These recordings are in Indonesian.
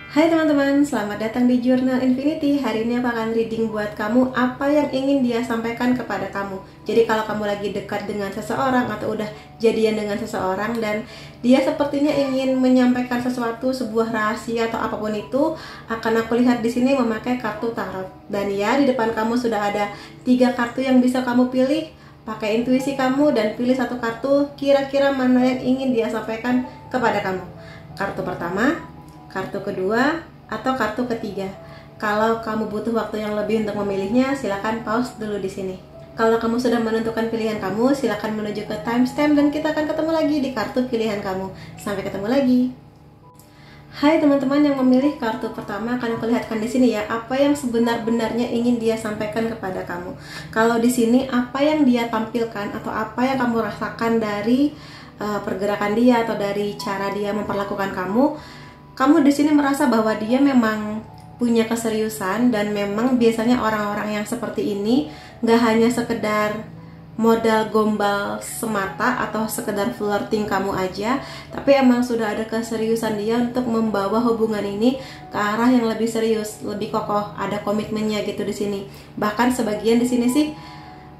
Hai teman-teman, selamat datang di Journal Infinity. Hari ini aku akan reading buat kamu apa yang ingin dia sampaikan kepada kamu. Jadi kalau kamu lagi dekat dengan seseorang atau udah jadian dengan seseorang dan dia sepertinya ingin menyampaikan sesuatu, sebuah rahasia atau apapun itu, akan aku lihat di sini memakai kartu tarot. Dan ya, di depan kamu sudah ada 3 kartu yang bisa kamu pilih. Pakai intuisi kamu dan pilih satu kartu, kira-kira mana yang ingin dia sampaikan kepada kamu. Kartu pertama, kartu kedua, atau kartu ketiga. Kalau kamu butuh waktu yang lebih untuk memilihnya, silakan pause dulu di sini. Kalau kamu sudah menentukan pilihan kamu, silakan menuju ke timestamp dan kita akan ketemu lagi di kartu pilihan kamu. Sampai ketemu lagi. Hai teman-teman yang memilih kartu pertama, akan aku lihatkan di sini ya apa yang sebenar-benarnya ingin dia sampaikan kepada kamu. Kalau di sini apa yang dia tampilkan atau apa yang kamu rasakan dari pergerakan dia atau dari cara dia memperlakukan kamu di sini merasa bahwa dia memang punya keseriusan dan memang biasanya orang-orang yang seperti ini nggak hanya sekedar modal gombal semata atau sekedar flirting kamu aja, tapi emang sudah ada keseriusan dia untuk membawa hubungan ini ke arah yang lebih serius, lebih kokoh, ada komitmennya gitu di sini. Bahkan sebagian di sini sih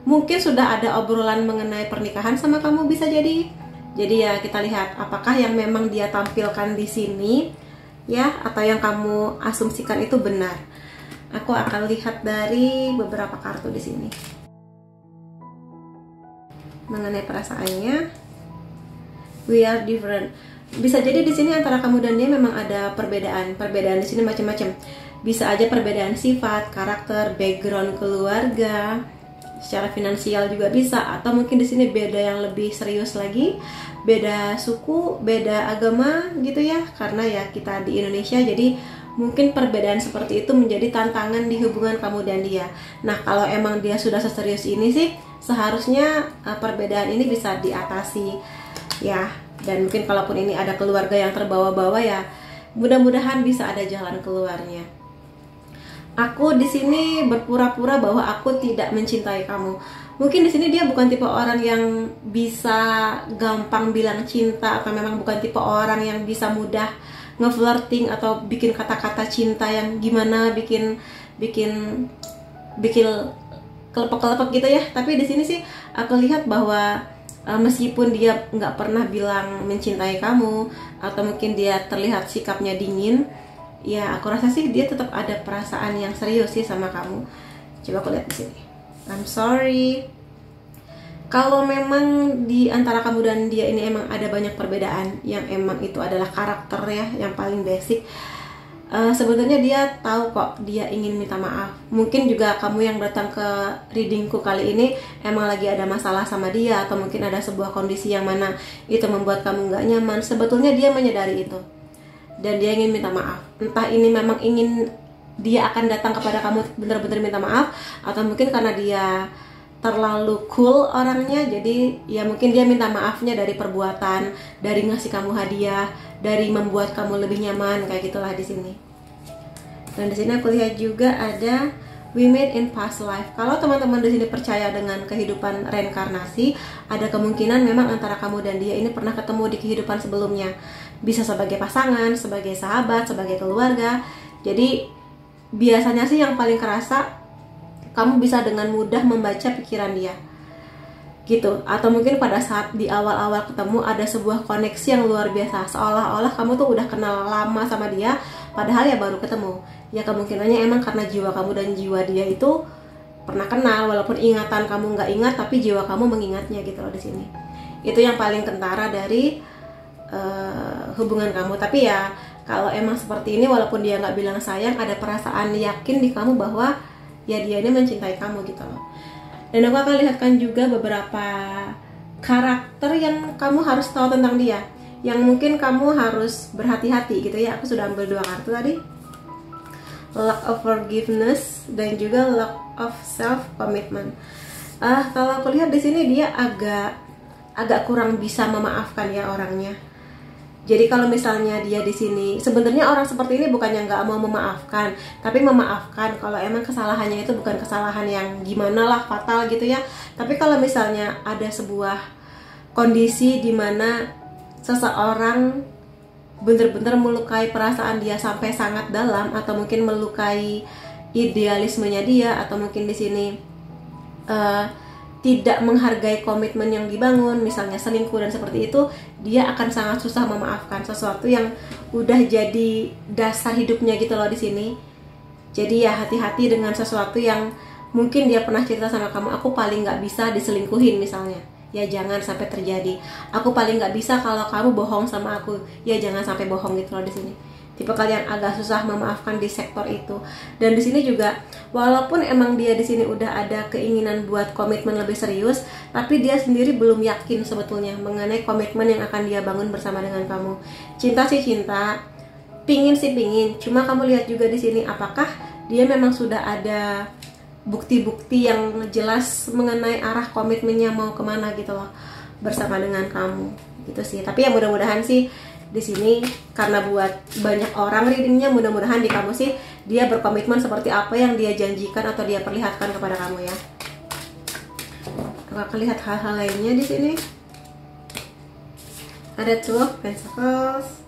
mungkin sudah ada obrolan mengenai pernikahan sama kamu bisa jadi. Jadi ya kita lihat apakah yang memang dia tampilkan di sini ya atau yang kamu asumsikan itu benar. Aku akan lihat dari beberapa kartu di sini. Mengenai perasaannya, we are different. Bisa jadi di sini antara kamu dan dia memang ada perbedaan. Perbedaan di sini macam-macam. Bisa aja perbedaan sifat, karakter, background keluarga, secara finansial juga bisa, atau mungkin di sini beda yang lebih serius lagi, beda suku, beda agama gitu ya, karena ya kita di Indonesia, jadi mungkin perbedaan seperti itu menjadi tantangan di hubungan kamu dan dia. Nah kalau emang dia sudah seserius ini sih, seharusnya perbedaan ini bisa diatasi ya, dan mungkin kalaupun ini ada keluarga yang terbawa-bawa ya, mudah-mudahan bisa ada jalan keluarnya. Aku di sini berpura-pura bahwa aku tidak mencintai kamu. Mungkin di sini dia bukan tipe orang yang bisa gampang bilang cinta, atau memang bukan tipe orang yang bisa mudah ngeflirting atau bikin kata-kata cinta yang gimana, bikin kelepek-kelepek gitu ya. Tapi di sini sih aku lihat bahwa meskipun dia nggak pernah bilang mencintai kamu, atau mungkin dia terlihat sikapnya dingin, ya aku rasa sih dia tetap ada perasaan yang serius sih sama kamu. Coba aku lihat di sini. I'm sorry. Kalau memang di antara kamu dan dia ini emang ada banyak perbedaan, yang emang itu adalah karakter ya, yang paling basic. Sebetulnya dia tahu kok dia ingin minta maaf. Mungkin juga kamu yang datang ke readingku kali ini emang lagi ada masalah sama dia, atau mungkin ada sebuah kondisi yang mana itu membuat kamu nggak nyaman. Sebetulnya dia menyadari itu dan dia ingin minta maaf. Entah ini memang ingin dia akan datang kepada kamu benar-benar minta maaf, atau mungkin karena dia terlalu cool orangnya, jadi ya mungkin dia minta maafnya dari perbuatan, dari ngasih kamu hadiah, dari membuat kamu lebih nyaman, kayak gitulah di sini. Dan di sini aku lihat juga ada we met in past life. Kalau teman-teman di sini percaya dengan kehidupan reinkarnasi, ada kemungkinan memang antara kamu dan dia ini pernah ketemu di kehidupan sebelumnya. Bisa sebagai pasangan, sebagai sahabat, sebagai keluarga. Jadi biasanya sih yang paling kerasa kamu bisa dengan mudah membaca pikiran dia gitu. Atau mungkin pada saat di awal-awal ketemu ada sebuah koneksi yang luar biasa, seolah-olah kamu tuh udah kenal lama sama dia, padahal ya baru ketemu. Ya kemungkinannya emang karena jiwa kamu dan jiwa dia itu pernah kenal, walaupun ingatan kamu nggak ingat, tapi jiwa kamu mengingatnya gitu loh di sini. Itu yang paling kentara dari hubungan kamu. Tapi ya kalau emang seperti ini, walaupun dia nggak bilang sayang, ada perasaan yakin di kamu bahwa ya dia ini mencintai kamu gitu loh. Dan aku akan lihatkan juga beberapa karakter yang kamu harus tahu tentang dia, yang mungkin kamu harus berhati-hati gitu ya. Aku sudah ambil 2 kartu tadi, lack of forgiveness dan juga lack of self commitment. Kalau aku lihat di sini dia agak kurang bisa memaafkan ya orangnya. Jadi kalau misalnya dia di sini, sebenarnya orang seperti ini bukannya nggak mau memaafkan, tapi memaafkan kalau emang kesalahannya itu bukan kesalahan yang gimana lah fatal gitu ya. Tapi kalau misalnya ada sebuah kondisi di mana seseorang bener-bener melukai perasaan dia sampai sangat dalam, atau mungkin melukai idealismenya dia, atau mungkin di sini tidak menghargai komitmen yang dibangun, misalnya selingkuh dan seperti itu, dia akan sangat susah memaafkan sesuatu yang udah jadi dasar hidupnya gitu loh di sini. Jadi ya hati-hati dengan sesuatu yang mungkin dia pernah cerita sama kamu, aku paling nggak bisa diselingkuhin misalnya, ya jangan sampai terjadi. Aku paling nggak bisa kalau kamu bohong sama aku, ya jangan sampai bohong gitu loh di sini. Tipe kalian agak susah memaafkan di sektor itu. Dan di sini juga, walaupun emang dia di sini udah ada keinginan buat komitmen lebih serius, tapi dia sendiri belum yakin sebetulnya mengenai komitmen yang akan dia bangun bersama dengan kamu. Cinta sih cinta, pingin sih pingin. Cuma kamu lihat juga di sini, apakah dia memang sudah ada bukti-bukti yang jelas mengenai arah komitmennya mau kemana gitu loh bersama dengan kamu gitu sih. Tapi ya mudah-mudahan sih di sini, karena buat banyak orang readingnya, mudah-mudahan di kamu sih dia berkomitmen seperti apa yang dia janjikan atau dia perlihatkan kepada kamu ya. Aku akan lihat hal-hal lainnya di sini. Ada Two of Pentacles.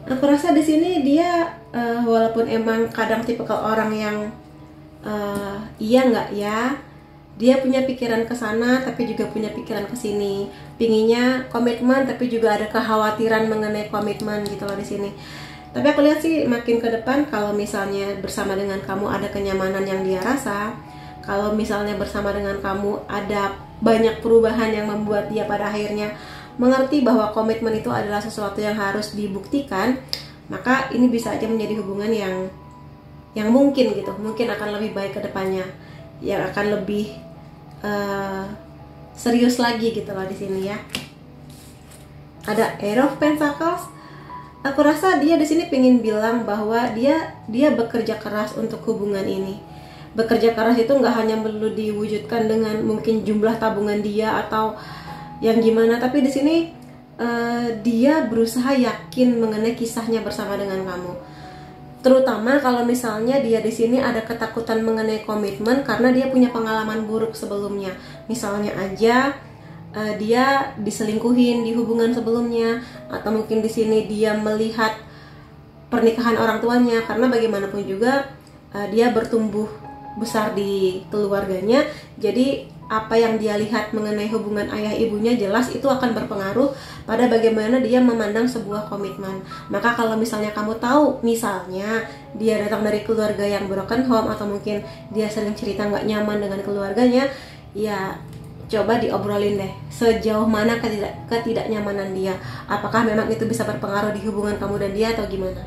Aku rasa di sini dia walaupun emang kadang tipikal orang yang iya nggak ya, dia punya pikiran ke sana tapi juga punya pikiran ke sini. Pinginnya komitmen tapi juga ada kekhawatiran mengenai komitmen gitu loh di sini. Tapi aku lihat sih makin ke depan, kalau misalnya bersama dengan kamu ada kenyamanan yang dia rasa, kalau misalnya bersama dengan kamu ada banyak perubahan yang membuat dia pada akhirnya mengerti bahwa komitmen itu adalah sesuatu yang harus dibuktikan, maka ini bisa aja menjadi hubungan yang mungkin gitu, mungkin akan lebih baik ke depannya, yang akan lebih serius lagi gitu loh di sini ya. Ada Eight of Pentacles. Aku rasa dia di sini pengen bilang bahwa dia bekerja keras untuk hubungan ini. Bekerja keras itu nggak hanya perlu diwujudkan dengan mungkin jumlah tabungan dia atau yang gimana, tapi di sini dia berusaha yakin mengenai kisahnya bersama dengan kamu. Terutama kalau misalnya dia di sini ada ketakutan mengenai komitmen karena dia punya pengalaman buruk sebelumnya. Misalnya aja dia diselingkuhin di hubungan sebelumnya, atau mungkin di sini dia melihat pernikahan orang tuanya, karena bagaimanapun juga dia bertumbuh besar di keluarganya. Jadi apa yang dia lihat mengenai hubungan ayah ibunya jelas itu akan berpengaruh pada bagaimana dia memandang sebuah komitmen. Maka kalau misalnya kamu tahu misalnya dia datang dari keluarga yang broken home, atau mungkin dia sering cerita nggak nyaman dengan keluarganya, ya coba diobrolin deh sejauh mana ketidaknyamanan dia. Apakah memang itu bisa berpengaruh di hubungan kamu dan dia atau gimana?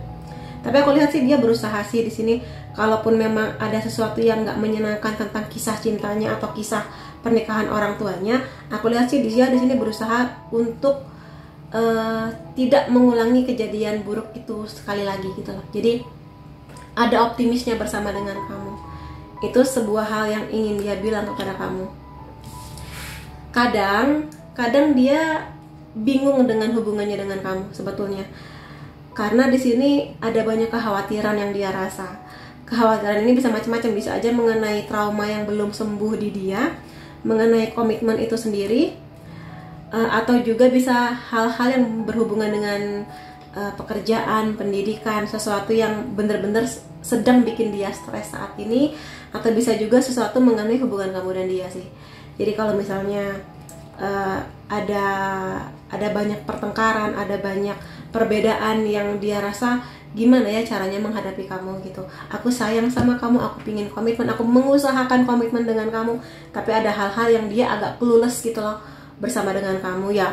Tapi aku lihat sih dia berusaha sih di sini, kalaupun memang ada sesuatu yang nggak menyenangkan tentang kisah cintanya atau kisah pernikahan orang tuanya, aku lihat sih dia di sini berusaha untuk tidak mengulangi kejadian buruk itu sekali lagi gitu loh. Jadi ada optimisnya bersama dengan kamu. Itu sebuah hal yang ingin dia bilang kepada kamu. Kadang dia bingung dengan hubungannya dengan kamu sebetulnya. Karena di sini ada banyak kekhawatiran yang dia rasa. Kekhawatiran ini bisa macam-macam, bisa aja mengenai trauma yang belum sembuh di dia, mengenai komitmen itu sendiri, atau juga bisa hal-hal yang berhubungan dengan pekerjaan, pendidikan, sesuatu yang benar-benar sedang bikin dia stres saat ini, atau bisa juga sesuatu mengenai hubungan kamu dan dia sih. Jadi kalau misalnya ada banyak pertengkaran, ada banyak perbedaan yang dia rasa, gimana ya caranya menghadapi kamu gitu. Aku sayang sama kamu, aku pingin komitmen, aku mengusahakan komitmen dengan kamu, tapi ada hal-hal yang dia agak clueless gitu loh bersama dengan kamu ya.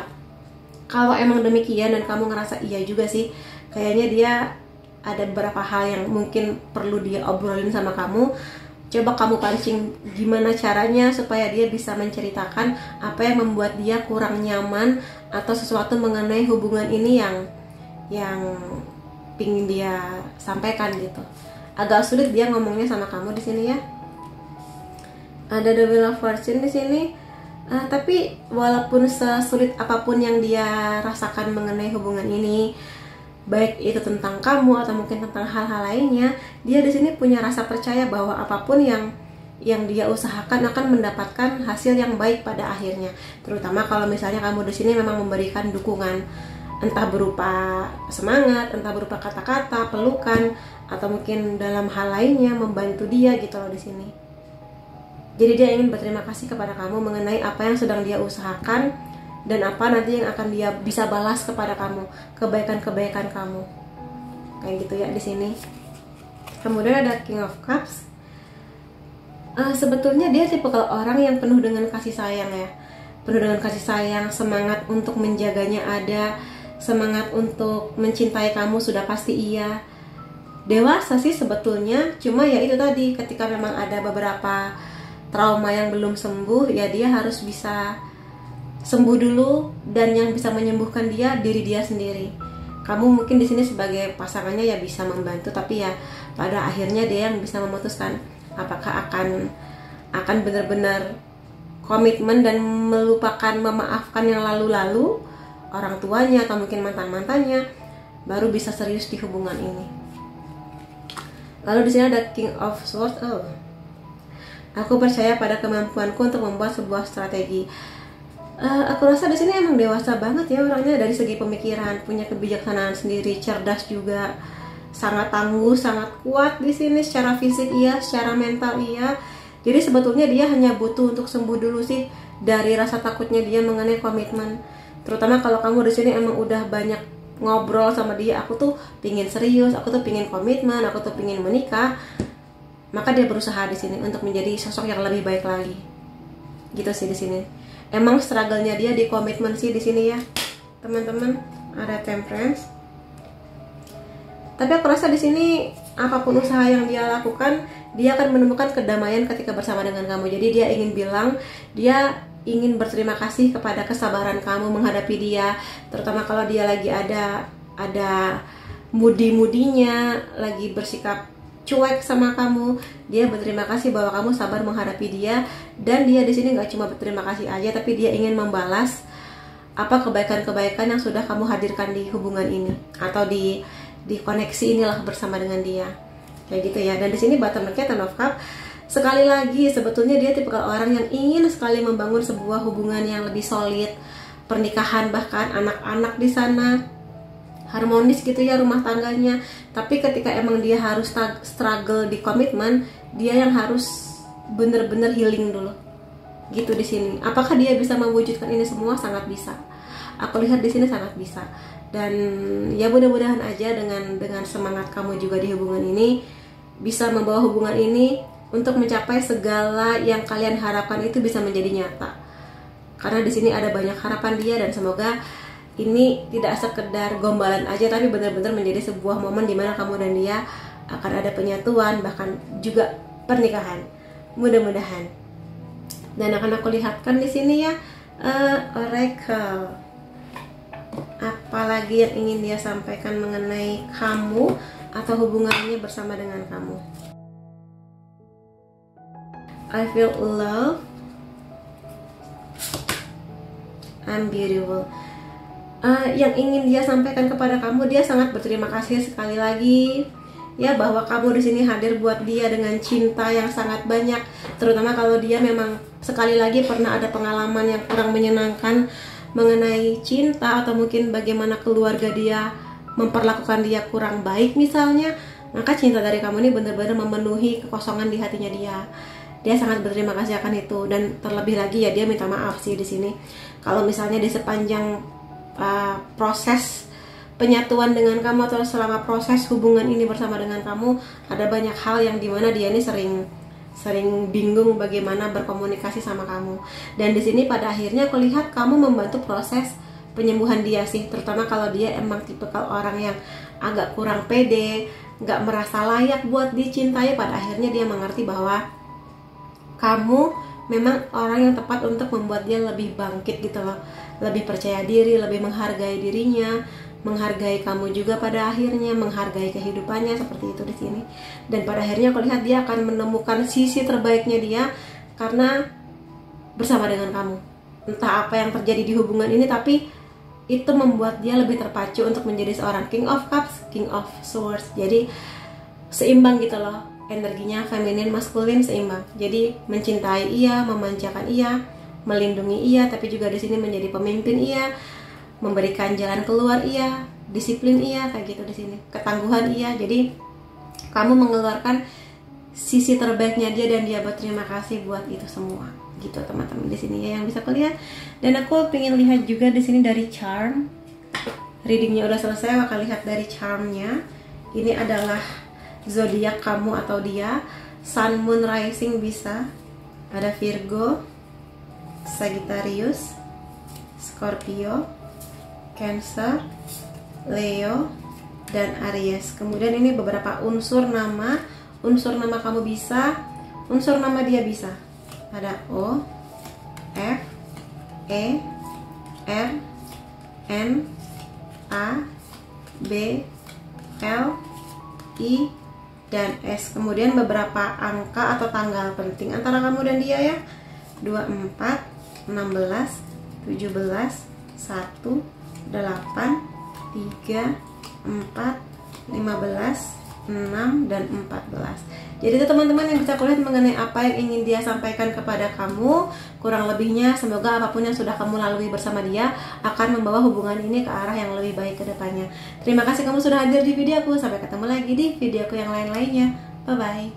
Kalau emang demikian dan kamu ngerasa iya juga sih, kayaknya dia ada beberapa hal yang mungkin perlu dia obrolin sama kamu. Coba kamu pancing gimana caranya supaya dia bisa menceritakan apa yang membuat dia kurang nyaman atau sesuatu mengenai hubungan ini yang pingin dia sampaikan gitu. Agak sulit dia ngomongnya sama kamu di sini ya. Ada The Wheel of Fortune di sini. Tapi walaupun sesulit apapun yang dia rasakan mengenai hubungan ini, baik itu tentang kamu atau mungkin tentang hal-hal lainnya, dia di sini punya rasa percaya bahwa apapun yang dia usahakan akan mendapatkan hasil yang baik pada akhirnya. Terutama kalau misalnya kamu di sini memang memberikan dukungan. entah berupa semangat, entah berupa kata-kata, pelukan, atau mungkin dalam hal lainnya membantu dia gitu loh di sini. Jadi dia ingin berterima kasih kepada kamu mengenai apa yang sedang dia usahakan dan apa nanti yang akan dia bisa balas kepada kamu, kebaikan-kebaikan kamu. Kayak gitu ya di sini. Kemudian ada King of Cups. Sebetulnya dia tipe orang yang penuh dengan kasih sayang ya. Penuh dengan kasih sayang, semangat untuk menjaganya ada, semangat untuk mencintai kamu sudah pasti iya. Dewasa sih sebetulnya, cuma ya itu tadi, ketika memang ada beberapa trauma yang belum sembuh, ya dia harus bisa sembuh dulu, dan yang bisa menyembuhkan dia diri dia sendiri. Kamu mungkin di sini sebagai pasangannya ya bisa membantu, tapi ya pada akhirnya dia yang bisa memutuskan apakah akan benar-benar komitmen dan melupakan, memaafkan yang lalu-lalu, orang tuanya atau mungkin mantan-mantannya, baru bisa serius di hubungan ini. Lalu di sini ada King of Swords. Aku percaya pada kemampuanku untuk membuat sebuah strategi. Aku rasa di sini emang dewasa banget ya orangnya, dari segi pemikiran, punya kebijaksanaan sendiri, cerdas juga, sangat tangguh, sangat kuat di sini, secara fisik iya, secara mental iya. Jadi sebetulnya dia hanya butuh untuk sembuh dulu sih dari rasa takutnya dia mengenai komitmen. Terutama kalau kamu di sini emang udah banyak ngobrol sama dia, aku tuh pingin serius, aku tuh pingin komitmen, aku tuh pingin menikah, maka dia berusaha di sini untuk menjadi sosok yang lebih baik lagi. Gitu sih di sini. Emang struggle-nya dia di komitmen sih di sini ya, teman-teman. Ada Temperance. Tapi aku rasa di sini apapun usaha yang dia lakukan, dia akan menemukan kedamaian ketika bersama dengan kamu. Jadi dia ingin bilang, dia ingin berterima kasih kepada kesabaran kamu menghadapi dia, terutama kalau dia lagi ada mudi-mudinya, lagi bersikap cuek sama kamu. Dia berterima kasih bahwa kamu sabar menghadapi dia, dan dia di sini nggak cuma berterima kasih aja, tapi dia ingin membalas apa kebaikan-kebaikan yang sudah kamu hadirkan di hubungan ini, atau di koneksi inilah bersama dengan dia, kayak gitu ya. Dan di sini bottom deck Ten of Cups. Sekali lagi sebetulnya dia tipe orang yang ingin sekali membangun sebuah hubungan yang lebih solid, pernikahan, bahkan anak-anak di sana, harmonis gitu ya rumah tangganya. Tapi ketika emang dia harus struggle di komitmen, dia yang harus bener-bener healing dulu gitu di sini. Apakah dia bisa mewujudkan ini semua? Sangat bisa. Aku lihat di sini sangat bisa. Dan ya mudah-mudahan aja dengan semangat kamu juga di hubungan ini bisa membawa hubungan ini untuk mencapai segala yang kalian harapkan itu bisa menjadi nyata. Karena di sini ada banyak harapan dia, dan semoga ini tidak sekedar gombalan aja, tapi benar-benar menjadi sebuah momen di mana kamu dan dia akan ada penyatuan, bahkan juga pernikahan. Mudah-mudahan. Dan akan aku lihatkan di sini ya, Oracle. Apalagi yang ingin dia sampaikan mengenai kamu atau hubungannya bersama dengan kamu. I feel love, I'm beautiful. Yang ingin dia sampaikan kepada kamu, dia sangat berterima kasih sekali lagi ya, bahwa kamu di sini hadir buat dia dengan cinta yang sangat banyak. Terutama kalau dia memang sekali lagi pernah ada pengalaman yang kurang menyenangkan mengenai cinta, atau mungkin bagaimana keluarga dia memperlakukan dia kurang baik misalnya, maka cinta dari kamu ini benar-benar memenuhi kekosongan di hatinya dia. Dia sangat berterima kasih akan itu, dan terlebih lagi ya dia minta maaf sih di sini. Kalau misalnya di sepanjang proses penyatuan dengan kamu, atau selama proses hubungan ini bersama dengan kamu, ada banyak hal yang dimana dia ini sering bingung bagaimana berkomunikasi sama kamu. Dan di sini pada akhirnya aku lihat kamu membantu proses penyembuhan dia sih, terutama kalau dia emang tipikal orang yang agak kurang pede, nggak merasa layak buat dicintai. Pada akhirnya dia mengerti bahwa kamu memang orang yang tepat untuk membuat dia lebih bangkit gitu loh, lebih percaya diri, lebih menghargai dirinya, menghargai kamu juga pada akhirnya, menghargai kehidupannya, seperti itu di sini. Dan pada akhirnya aku lihat dia akan menemukan sisi terbaiknya dia karena bersama dengan kamu. Entah apa yang terjadi di hubungan ini, tapi itu membuat dia lebih terpacu untuk menjadi seorang King of Cups, King of Swords. Jadi seimbang gitu loh, energinya feminin maskulin seimbang. Jadi mencintai iya, memanjakan iya, melindungi iya, tapi juga di sini menjadi pemimpin iya, memberikan jalan keluar iya, disiplin iya, kayak gitu di sini, ketangguhan iya. Jadi kamu mengeluarkan sisi terbaiknya dia dan dia berterima kasih buat itu semua, gitu teman-teman di sini ya yang bisa kulihat. Dan aku pengen lihat juga di sini dari charm. Readingnya udah selesai, aku akan lihat dari charmnya. Ini adalah zodiak kamu atau dia, Sun, Moon, Rising bisa. Ada Virgo, Sagittarius, Scorpio, Cancer, Leo, dan Aries. Kemudian ini beberapa unsur nama. Unsur nama kamu bisa, unsur nama dia bisa. Ada O, F, E, R, N, A, B, L, I, dan S. Kemudian beberapa angka atau tanggal penting antara kamu dan dia ya. 24, 16, 17, 1, 8, 3, 4, 15, 6, dan 14. Jadi itu teman-teman yang bisa kulihat mengenai apa yang ingin dia sampaikan kepada kamu. Kurang lebihnya semoga apapun yang sudah kamu lalui bersama dia akan membawa hubungan ini ke arah yang lebih baik ke depannya. Terima kasih kamu sudah hadir di video aku. Sampai ketemu lagi di video aku yang lain-lainnya. Bye bye.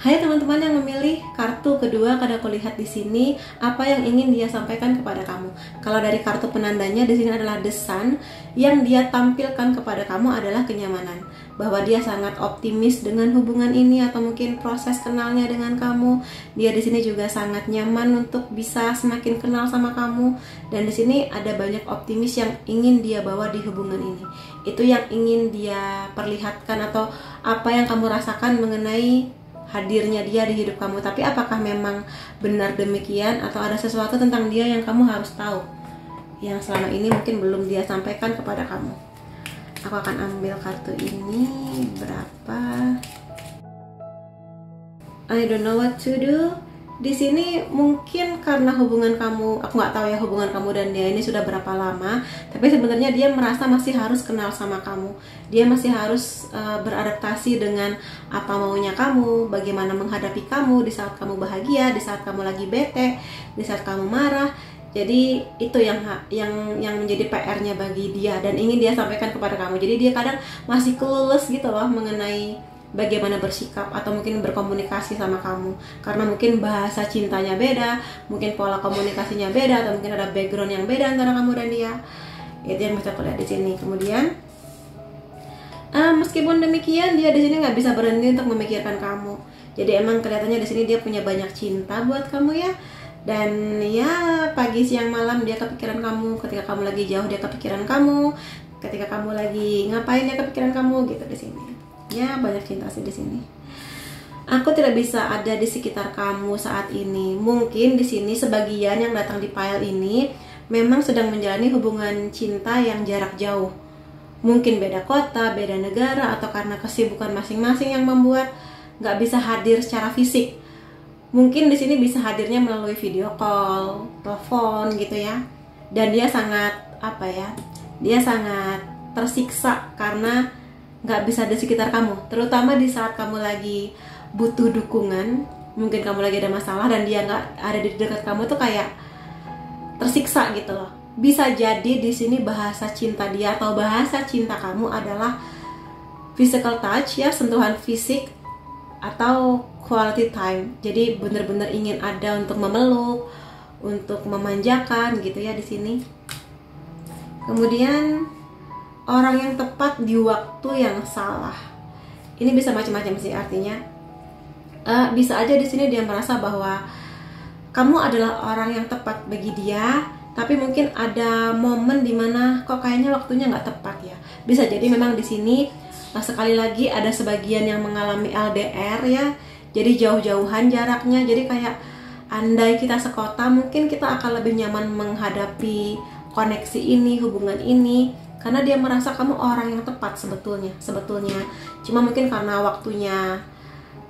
Hai teman-teman yang memilih kartu kedua, karena aku lihat di sini apa yang ingin dia sampaikan kepada kamu. Kalau dari kartu penandanya di sini adalah The Sun, yang dia tampilkan kepada kamu adalah kenyamanan, bahwa dia sangat optimis dengan hubungan ini atau mungkin proses kenalnya dengan kamu. Dia di sini juga sangat nyaman untuk bisa semakin kenal sama kamu, dan di sini ada banyak optimis yang ingin dia bawa di hubungan ini. Itu yang ingin dia perlihatkan atau apa yang kamu rasakan mengenai hadirnya dia di hidup kamu. Tapi apakah memang benar demikian atau ada sesuatu tentang dia yang kamu harus tahu yang selama ini mungkin belum dia sampaikan kepada kamu? Aku akan ambil kartu ini. Berapa? I don't know what to do. Di sini mungkin karena hubungan kamu, aku nggak tahu ya hubungan kamu dan dia ini sudah berapa lama, tapi sebenarnya dia merasa masih harus kenal sama kamu. Dia masih harus beradaptasi dengan apa maunya kamu, bagaimana menghadapi kamu di saat kamu bahagia, di saat kamu lagi bete, di saat kamu marah. Jadi itu yang menjadi PR-nya bagi dia dan ingin dia sampaikan kepada kamu. Jadi dia kadang masih clueless gitu loh mengenai bagaimana bersikap atau mungkin berkomunikasi sama kamu, karena mungkin bahasa cintanya beda, mungkin pola komunikasinya beda, atau mungkin ada background yang beda antara kamu dan dia. Itu yang bisa aku lihat di sini. Kemudian meskipun demikian dia di sini nggak bisa berhenti untuk memikirkan kamu. Jadi emang kelihatannya di sini dia punya banyak cinta buat kamu ya. Dan ya pagi siang malam dia kepikiran kamu. Ketika kamu lagi jauh dia kepikiran kamu. Ketika kamu lagi ngapain dia kepikiran kamu gitu di sini. Ya banyak cinta sih di sini. Aku tidak bisa ada di sekitar kamu saat ini. Mungkin di sini sebagian yang datang di file ini memang sedang menjalani hubungan cinta yang jarak jauh. Mungkin beda kota, beda negara, atau karena kesibukan masing-masing yang membuat nggak bisa hadir secara fisik. Mungkin di sini bisa hadirnya melalui video call, telepon gitu ya. Dan dia sangat dia sangat tersiksa karena nggak bisa di sekitar kamu, terutama di saat kamu lagi butuh dukungan. Mungkin kamu lagi ada masalah dan dia nggak ada di dekat kamu tuh kayak tersiksa gitu loh. Bisa jadi di sini bahasa cinta dia atau bahasa cinta kamu adalah physical touch ya, sentuhan fisik atau quality time. Jadi bener-bener ingin ada untuk memeluk, untuk memanjakan gitu ya di sini. Kemudian orang yang tepat di waktu yang salah. Ini bisa macam-macam sih artinya. Bisa aja di sini dia merasa bahwa kamu adalah orang yang tepat bagi dia, tapi mungkin ada momen dimana kok kayaknya waktunya nggak tepat ya. Bisa jadi memang di sini sekali lagi ada sebagian yang mengalami LDR ya. Jadi jauh-jauhan jaraknya. Jadi kayak andai kita sekota, mungkin kita akan lebih nyaman menghadapi koneksi ini, hubungan ini, karena dia merasa kamu orang yang tepat sebetulnya. Cuma mungkin karena waktunya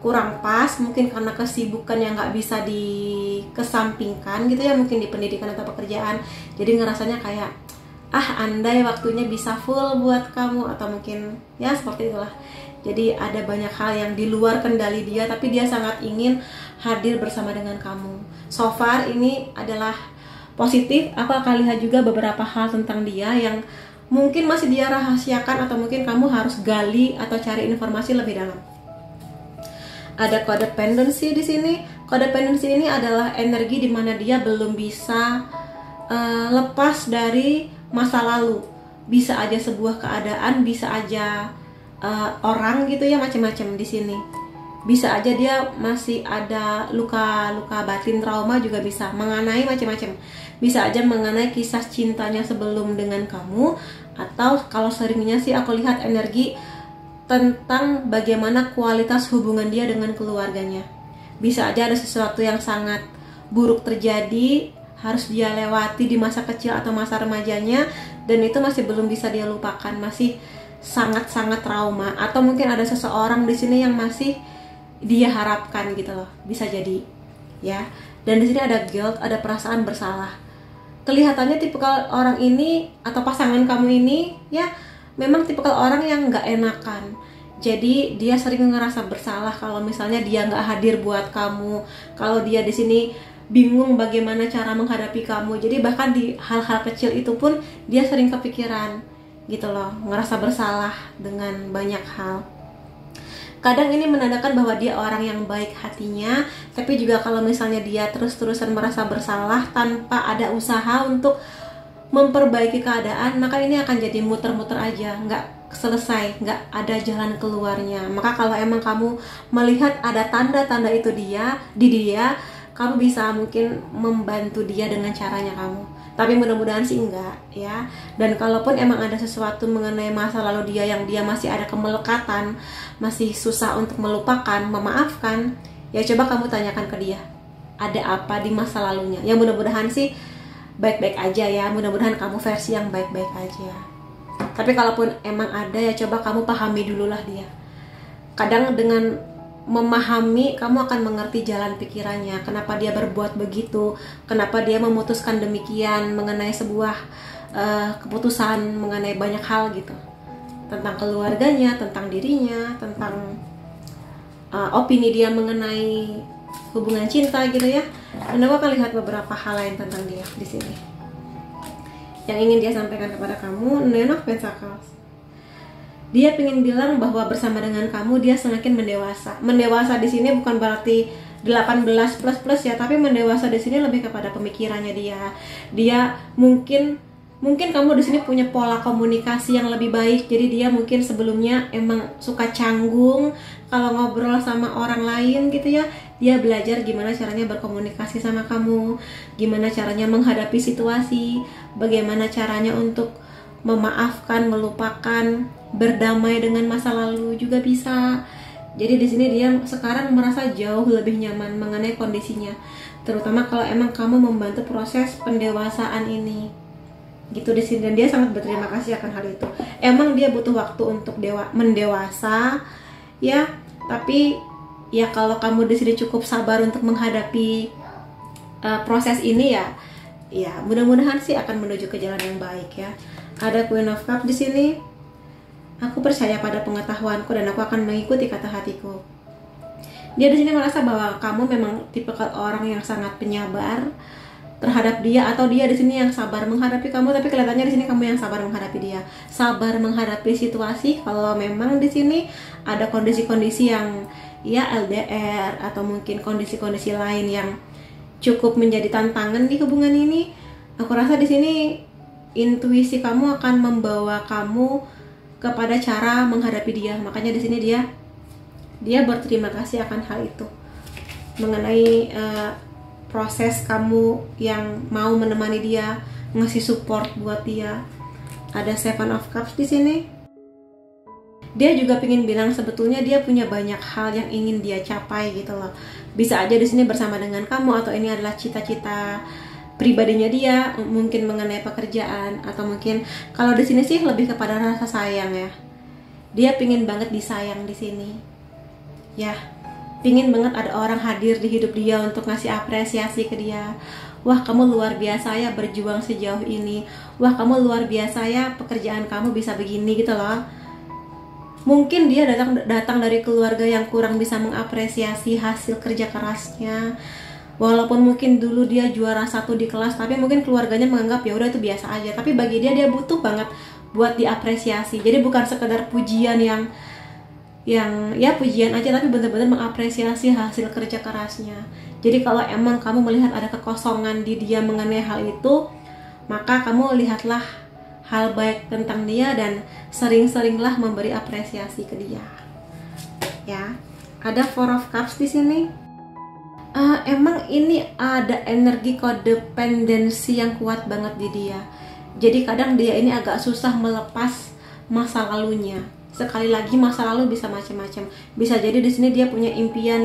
kurang pas, mungkin karena kesibukan yang nggak bisa dikesampingkan gitu ya, mungkin di pendidikan atau pekerjaan. Jadi ngerasanya kayak andai waktunya bisa full buat kamu, atau mungkin ya seperti itulah. Jadi ada banyak hal yang di luar kendali dia, tapi dia sangat ingin hadir bersama dengan kamu. So far ini adalah positif, aku akan lihat juga beberapa hal tentang dia yang mungkin masih dia rahasiakan, atau mungkin kamu harus gali atau cari informasi lebih dalam. Ada codependency di sini. Codependency ini adalah energi di mana dia belum bisa lepas dari masa lalu. Bisa aja sebuah keadaan, bisa aja orang gitu ya, macam-macam di sini. Bisa aja dia masih ada luka-luka batin, trauma juga bisa, mengenai macam-macam. Bisa aja mengenai kisah cintanya sebelum dengan kamu, atau kalau seringnya sih aku lihat energi tentang bagaimana kualitas hubungan dia dengan keluarganya. Bisa aja ada sesuatu yang sangat buruk terjadi, harus dia lewati di masa kecil atau masa remajanya, dan itu masih belum bisa dia lupakan, masih sangat-sangat trauma. Atau mungkin ada seseorang di sini yang masih dia harapkan gitu loh, bisa jadi ya. Dan di sini ada guilt, ada perasaan bersalah. Kelihatannya tipikal orang ini atau pasangan kamu ini ya memang tipikal orang yang nggak enakan. Jadi dia sering ngerasa bersalah kalau misalnya dia nggak hadir buat kamu, kalau dia di sini bingung bagaimana cara menghadapi kamu. Jadi bahkan di hal-hal kecil itu pun dia sering kepikiran gitu loh, ngerasa bersalah dengan banyak hal. Kadang ini menandakan bahwa dia orang yang baik hatinya, tapi juga kalau misalnya dia terus-terusan merasa bersalah tanpa ada usaha untuk memperbaiki keadaan, maka ini akan jadi muter-muter aja, nggak selesai, nggak ada jalan keluarnya. Maka kalau emang kamu melihat ada tanda-tanda itu di dia, kamu bisa mungkin membantu dia dengan caranya kamu. Tapi mudah-mudahan sih enggak ya. Dan kalaupun emang ada sesuatu mengenai masa lalu dia yang dia masih ada kemelekatan, masih susah untuk melupakan, memaafkan, ya coba kamu tanyakan ke dia, ada apa di masa lalunya. Ya mudah-mudahan sih baik-baik aja ya, mudah-mudahan kamu versi yang baik-baik aja. Tapi kalaupun emang ada, ya coba kamu pahami dululah dia. Kadang dengan memahami, kamu akan mengerti jalan pikirannya, kenapa dia berbuat begitu, kenapa dia memutuskan demikian mengenai sebuah keputusan, mengenai banyak hal gitu, tentang keluarganya, tentang dirinya, tentang opini dia mengenai hubungan cinta gitu ya. Dan aku akan lihat beberapa hal lain tentang dia di sini yang ingin dia sampaikan kepada kamu. Nine of Pentacles. Dia ingin bilang bahwa bersama dengan kamu dia semakin mendewasa. Mendewasa di sini bukan berarti 18 plus ya, tapi mendewasa di sini lebih kepada pemikirannya dia. Dia mungkin kamu di sini punya pola komunikasi yang lebih baik. Jadi dia mungkin sebelumnya emang suka canggung kalau ngobrol sama orang lain gitu ya. Dia belajar gimana caranya berkomunikasi sama kamu, gimana caranya menghadapi situasi, bagaimana caranya untuk memaafkan, melupakan, berdamai dengan masa lalu juga bisa. Jadi di sini dia sekarang merasa jauh lebih nyaman mengenai kondisinya, terutama kalau emang kamu membantu proses pendewasaan ini. Gitu di sini, dan dia sangat berterima kasih akan hal itu. Emang dia butuh waktu untuk mendewasa ya, tapi ya kalau kamu di sini cukup sabar untuk menghadapi proses ini ya mudah-mudahan sih akan menuju ke jalan yang baik ya. Ada Queen of Cups di sini. Aku percaya pada pengetahuanku dan aku akan mengikuti kata hatiku. Dia di sini merasa bahwa kamu memang tipikal orang yang sangat penyabar terhadap dia, atau dia di sini yang sabar menghadapi kamu, tapi kelihatannya di sini kamu yang sabar menghadapi dia. Sabar menghadapi situasi kalau memang di sini ada kondisi-kondisi yang ya LDR atau mungkin kondisi-kondisi lain yang cukup menjadi tantangan di hubungan ini. Aku rasa di sini intuisi kamu akan membawa kamu kepada cara menghadapi dia. Makanya di sini dia berterima kasih akan hal itu, mengenai proses kamu yang mau menemani dia, ngasih support buat dia. Ada Seven of Cups di sini. Dia juga pengen bilang sebetulnya dia punya banyak hal yang ingin dia capai gitu loh. Bisa aja di sini bersama dengan kamu, atau ini adalah cita-cita pribadinya dia, mungkin mengenai pekerjaan, atau mungkin kalau di sini sih lebih kepada rasa sayang ya. Dia pengen banget disayang di sini. Ya, pingin banget ada orang hadir di hidup dia untuk ngasih apresiasi ke dia. Wah, kamu luar biasa ya berjuang sejauh ini. Wah, kamu luar biasa ya pekerjaan kamu bisa begini gitu loh. Mungkin dia datang dari keluarga yang kurang bisa mengapresiasi hasil kerja kerasnya. Walaupun mungkin dulu dia juara satu di kelas, tapi mungkin keluarganya menganggap ya udah itu biasa aja. Tapi bagi dia, dia butuh banget buat diapresiasi. Jadi bukan sekedar pujian yang ya pujian aja, tapi benar-benar mengapresiasi hasil kerja kerasnya. Jadi kalau emang kamu melihat ada kekosongan di dia mengenai hal itu, maka kamu lihatlah hal baik tentang dia dan sering-seringlah memberi apresiasi ke dia. Ya, ada Four of Cups di sini. Emang ini ada energi codependency yang kuat banget di dia. Jadi kadang dia ini agak susah melepas masa lalunya. Sekali lagi masa lalu bisa macam-macam. Bisa jadi di sini dia punya impian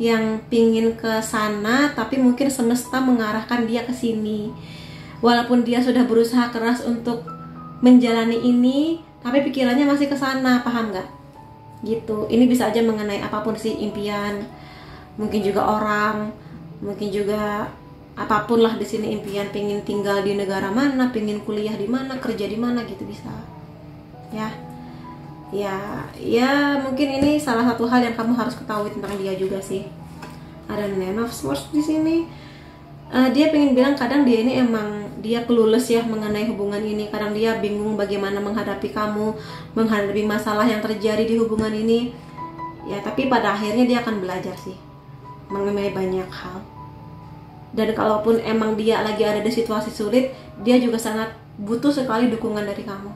yang pingin ke sana, tapi mungkin semesta mengarahkan dia ke sini. Walaupun dia sudah berusaha keras untuk menjalani ini, tapi pikirannya masih ke sana, paham nggak? Gitu. Ini bisa aja mengenai apapun sih, impian, mungkin juga orang, mungkin juga apapun lah di sini impian, pingin tinggal di negara mana, pingin kuliah di mana, kerja di mana gitu bisa. Ya mungkin ini salah satu hal yang kamu harus ketahui tentang dia juga sih. Ada Nine of Swords di sini. Dia pengen bilang kadang dia ini emang dia clueless ya mengenai hubungan ini. Kadang dia bingung bagaimana menghadapi kamu, menghadapi masalah yang terjadi di hubungan ini. Ya tapi pada akhirnya dia akan belajar sih mengenai banyak hal. Dan kalaupun emang dia lagi ada di situasi sulit, dia juga sangat butuh sekali dukungan dari kamu.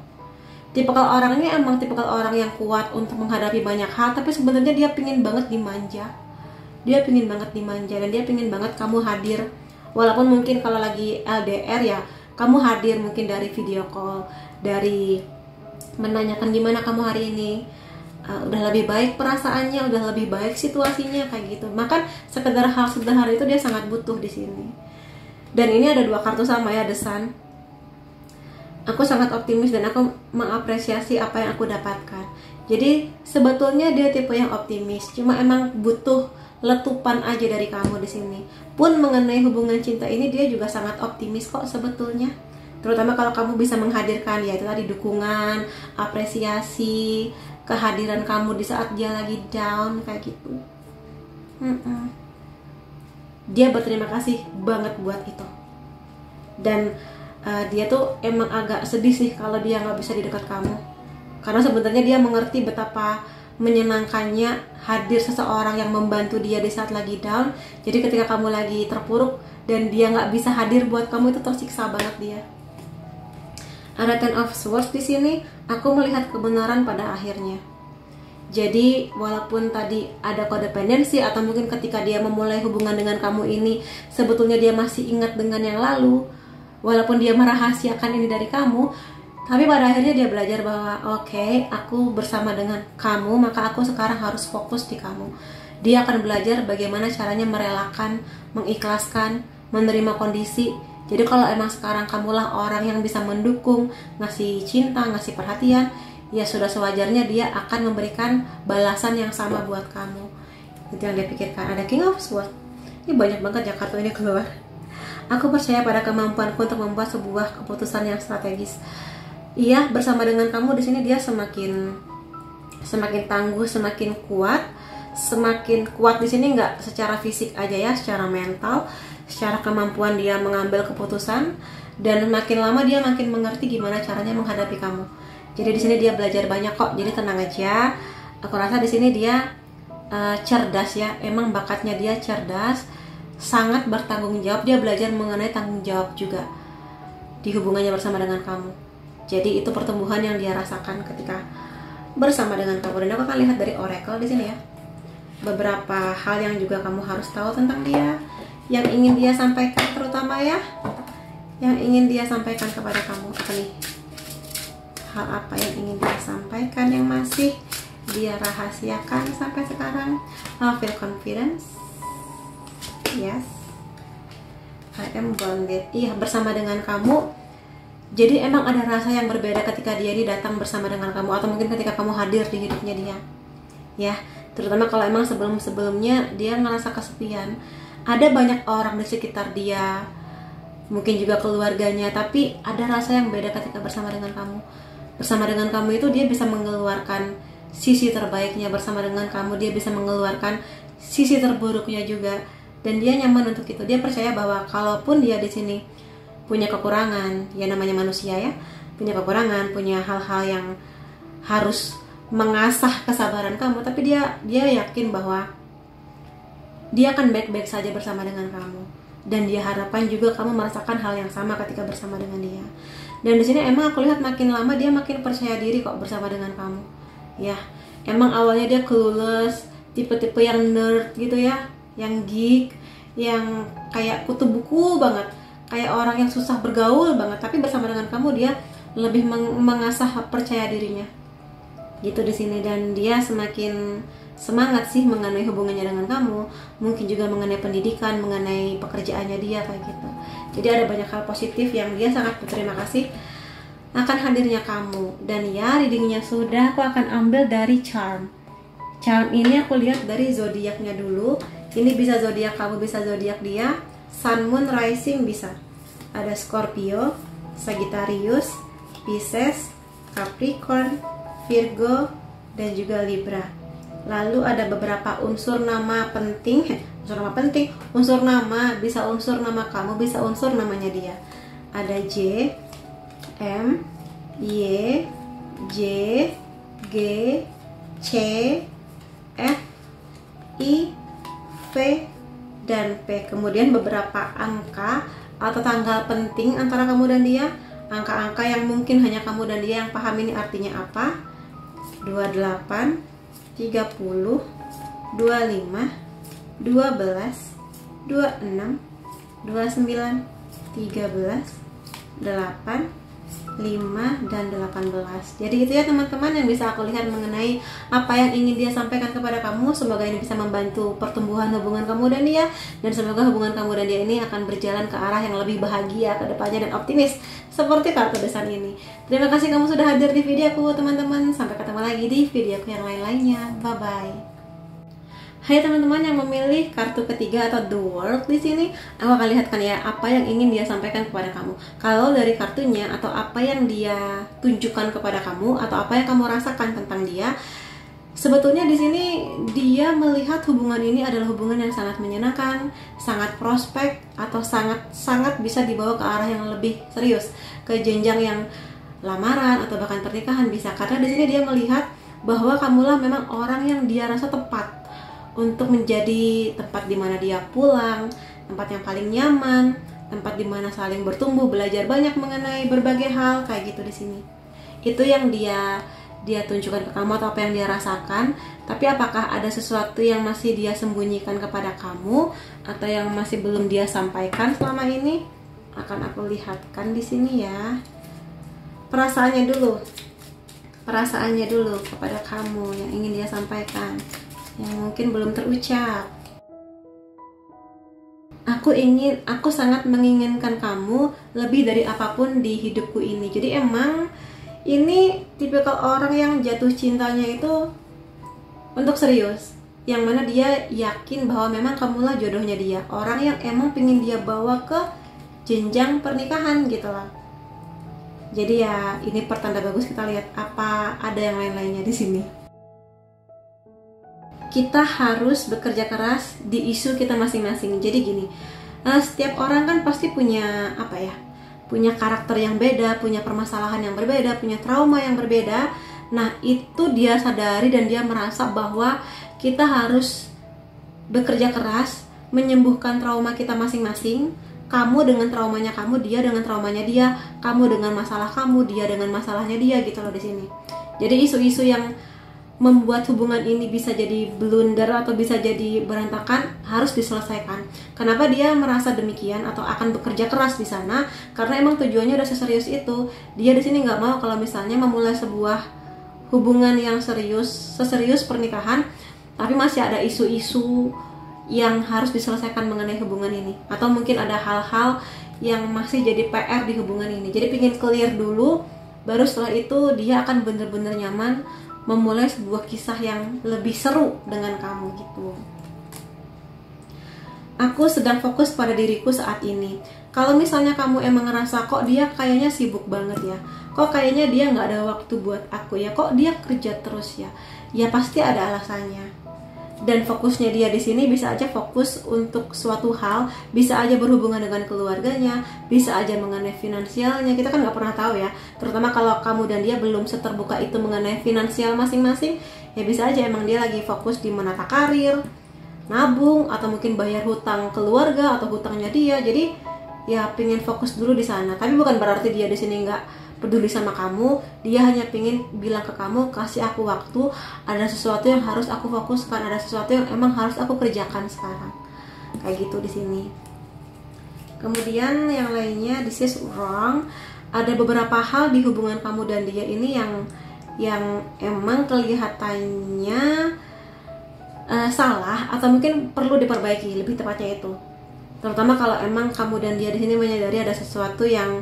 Tipikal orangnya emang tipikal orang yang kuat untuk menghadapi banyak hal, tapi sebenarnya dia pingin banget dimanja. Dia pingin banget dimanja dan dia pingin banget kamu hadir. Walaupun mungkin kalau lagi LDR ya, kamu hadir mungkin dari video call, dari menanyakan gimana kamu hari ini, udah lebih baik perasaannya, udah lebih baik situasinya kayak gitu. Maka sekedar hal sederhana itu dia sangat butuh di sini. Dan ini ada dua kartu sama ya, The Sun. Aku sangat optimis dan aku mengapresiasi apa yang aku dapatkan. Jadi sebetulnya dia tipe yang optimis, cuma emang butuh letupan aja dari kamu di sini. Pun mengenai hubungan cinta ini dia juga sangat optimis kok sebetulnya. Terutama kalau kamu bisa menghadirkan ya itu tadi dukungan, apresiasi, kehadiran kamu di saat dia lagi down kayak gitu. Dia berterima kasih banget buat itu. Dan dia tuh emang agak sedih sih kalau dia nggak bisa di dekat kamu, karena sebenarnya dia mengerti betapa menyenangkannya hadir seseorang yang membantu dia di saat lagi down. Jadi ketika kamu lagi terpuruk dan dia nggak bisa hadir buat kamu, itu tersiksa banget dia. Ada Ten of Swords di sini. Aku melihat kebenaran pada akhirnya. Jadi walaupun tadi ada codependency atau mungkin ketika dia memulai hubungan dengan kamu ini sebetulnya dia masih ingat dengan yang lalu, walaupun dia merahasiakan ini dari kamu, tapi pada akhirnya dia belajar bahwa oke, aku bersama dengan kamu, maka aku sekarang harus fokus di kamu. Dia akan belajar bagaimana caranya merelakan, mengikhlaskan, menerima kondisi. Jadi kalau emang sekarang kamulah orang yang bisa mendukung, ngasih cinta, ngasih perhatian, ya sudah sewajarnya dia akan memberikan balasan yang sama buat kamu. Itu yang dia pikirkan. Ada King of Swords. Ini banyak banget ya kartu ini keluar. Aku percaya pada kemampuanku untuk membuat sebuah keputusan yang strategis. Iya, bersama dengan kamu di sini dia semakin tangguh, semakin kuat. Semakin kuat di sini nggak secara fisik aja ya, secara mental, secara kemampuan dia mengambil keputusan, dan makin lama dia makin mengerti gimana caranya menghadapi kamu. Jadi di sini dia belajar banyak kok. Jadi tenang aja. Aku rasa di sini dia cerdas ya. Emang bakatnya dia cerdas. Sangat bertanggung jawab. Dia belajar mengenai tanggung jawab juga di hubungannya bersama dengan kamu. Jadi itu pertumbuhan yang dia rasakan ketika bersama dengan kamu. Dan aku akan lihat dari oracle di sini ya, beberapa hal yang juga kamu harus tahu tentang dia, yang ingin dia sampaikan, terutama ya yang ingin dia sampaikan kepada kamu. Apa nih hal apa yang ingin dia sampaikan yang masih dia rahasiakan sampai sekarang? Feel confidence. Yes, I am bonded. Iya, bersama dengan kamu. Jadi emang ada rasa yang berbeda ketika dia ini datang bersama dengan kamu, atau mungkin ketika kamu hadir di hidupnya dia. Ya, terutama kalau emang sebelum-sebelumnya dia ngerasa kesepian. Ada banyak orang di sekitar dia, mungkin juga keluarganya, tapi ada rasa yang beda ketika bersama dengan kamu. Bersama dengan kamu itu dia bisa mengeluarkan sisi terbaiknya, bersama dengan kamu dia bisa mengeluarkan sisi terburuknya juga. dan dia nyaman untuk itu. Dia percaya bahwa kalaupun dia di sini punya kekurangan, ya namanya manusia ya, punya kekurangan, punya hal-hal yang harus mengasah kesabaran kamu, tapi dia yakin bahwa dia akan baik-baik saja bersama dengan kamu, dan dia harapkan juga kamu merasakan hal yang sama ketika bersama dengan dia. Dan di sini emang aku lihat makin lama dia makin percaya diri kok bersama dengan kamu. Ya, emang awalnya dia clueless, tipe-tipe yang nerd gitu ya, yang geek, yang kayak kutu buku banget, kayak orang yang susah bergaul banget. Tapi bersama dengan kamu dia lebih mengasah percaya dirinya gitu di sini, dan dia semakin semangat sih mengenai hubungannya dengan kamu, mungkin juga mengenai pendidikan, mengenai pekerjaannya dia kayak gitu. Jadi ada banyak hal positif yang dia sangat berterima kasih akan hadirnya kamu. Dan ya, readingnya sudah, aku akan ambil dari charm. Charm ini aku lihat dari zodiaknya dulu. Ini bisa zodiak kamu, bisa zodiak dia. Sun, Moon, Rising bisa. Ada Scorpio, Sagittarius, Pisces, Capricorn, Virgo, dan juga Libra. Lalu ada beberapa unsur nama penting, unsur nama, bisa unsur nama kamu, bisa unsur namanya dia. Ada J, M, Y, J, G, C, F, I, V, dan P. Kemudian beberapa angka atau tanggal penting antara kamu dan dia. Angka-angka yang mungkin hanya kamu dan dia yang paham ini artinya apa. 28, 30, 25, 12, 26, 29, 13, 8, 5, dan 18. Jadi itu ya teman-teman yang bisa aku lihat mengenai apa yang ingin dia sampaikan kepada kamu. Semoga ini bisa membantu pertumbuhan hubungan kamu dan dia, dan semoga hubungan kamu dan dia ini akan berjalan ke arah yang lebih bahagia ke depannya dan optimis seperti kartu desan ini. Terima kasih kamu sudah hadir di videoku teman-teman. Sampai ketemu lagi di videoku yang lain-lainnya. Bye bye. Hai teman-teman yang memilih kartu ketiga atau The World di sini, aku akan lihatkan ya apa yang ingin dia sampaikan kepada kamu. Kalau dari kartunya atau apa yang dia tunjukkan kepada kamu atau apa yang kamu rasakan tentang dia, sebetulnya di sini dia melihat hubungan ini adalah hubungan yang sangat menyenangkan, sangat prospek, atau sangat bisa dibawa ke arah yang lebih serius, ke jenjang yang lamaran atau bahkan pernikahan bisa. Karena di sini dia melihat bahwa kamulah memang orang yang dia rasa tepat untuk menjadi tempat di mana dia pulang, tempat yang paling nyaman, tempat di mana saling bertumbuh, belajar banyak mengenai berbagai hal kayak gitu di sini. Itu yang dia tunjukkan ke kamu atau apa yang dia rasakan. Tapi apakah ada sesuatu yang masih dia sembunyikan kepada kamu atau yang masih belum dia sampaikan selama ini? Akan aku lihatkan di sini ya. Perasaannya dulu kepada kamu yang ingin dia sampaikan, yang mungkin belum terucap. Aku sangat menginginkan kamu lebih dari apapun di hidupku ini. Jadi emang ini tipikal orang yang jatuh cintanya itu untuk serius, yang mana dia yakin bahwa memang kamulah jodohnya dia, orang yang emang pengen dia bawa ke jenjang pernikahan gitu lah. Jadi ya ini pertanda bagus. Kita lihat apa ada yang lain-lainnya di sini. Kita harus bekerja keras di isu kita masing-masing. Jadi gini, setiap orang kan pasti punya punya karakter yang beda, punya permasalahan yang berbeda, punya trauma yang berbeda. Nah itu dia sadari dan dia merasa bahwa kita harus bekerja keras menyembuhkan trauma kita masing-masing. Kamu dengan traumanya kamu, dia dengan traumanya dia, kamu dengan masalah kamu, dia dengan masalahnya dia gitu loh di sini. Jadi isu-isu yang membuat hubungan ini bisa jadi blunder atau bisa jadi berantakan harus diselesaikan. Kenapa dia merasa demikian atau akan bekerja keras di sana? Karena emang tujuannya udah seserius itu. Dia di sini nggak mau kalau misalnya memulai sebuah hubungan yang seserius pernikahan, tapi masih ada isu-isu yang harus diselesaikan mengenai hubungan ini, atau mungkin ada hal-hal yang masih jadi PR di hubungan ini. Jadi pingin clear dulu, baru setelah itu dia akan bener-bener nyaman memulai sebuah kisah yang lebih seru dengan kamu gitu. Aku sedang fokus pada diriku saat ini. Kalau misalnya kamu emang ngerasa kok dia kayaknya sibuk banget ya, kok kayaknya dia nggak ada waktu buat aku ya, kok dia kerja terus ya, ya pasti ada alasannya. Dan fokusnya dia di sini bisa aja fokus untuk suatu hal, bisa aja berhubungan dengan keluarganya, bisa aja mengenai finansialnya. Kita kan nggak pernah tahu ya, terutama kalau kamu dan dia belum seterbuka itu mengenai finansial masing-masing. Ya bisa aja emang dia lagi fokus di menata karir, nabung, atau mungkin bayar hutang keluarga atau hutangnya dia. Jadi ya pingin fokus dulu di sana. Tapi bukan berarti dia di sini nggak peduli sama kamu. Dia hanya pingin bilang ke kamu, kasih aku waktu, ada sesuatu yang harus aku fokuskan, ada sesuatu yang emang harus aku kerjakan sekarang, kayak gitu di sini. Kemudian yang lainnya, this is wrong. Ada beberapa hal di hubungan kamu dan dia ini yang emang kelihatannya salah atau mungkin perlu diperbaiki, lebih tepatnya itu. Terutama kalau emang kamu dan dia di sini menyadari ada sesuatu yang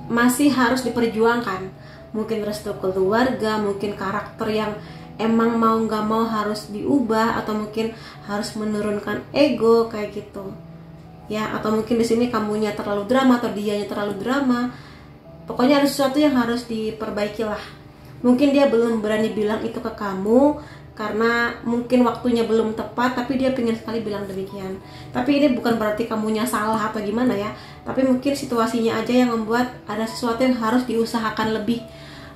masih harus diperjuangkan. Mungkin restu keluarga, mungkin karakter yang emang mau nggak mau harus diubah, atau mungkin harus menurunkan ego kayak gitu. Ya, atau mungkin di sini kamunya terlalu drama atau dianya terlalu drama. Pokoknya ada sesuatu yang harus diperbaiki lah. Mungkin dia belum berani bilang itu ke kamu karena mungkin waktunya belum tepat, tapi dia pengen sekali bilang demikian. Tapi ini bukan berarti kamunya salah atau gimana ya, tapi mungkin situasinya aja yang membuat ada sesuatu yang harus diusahakan lebih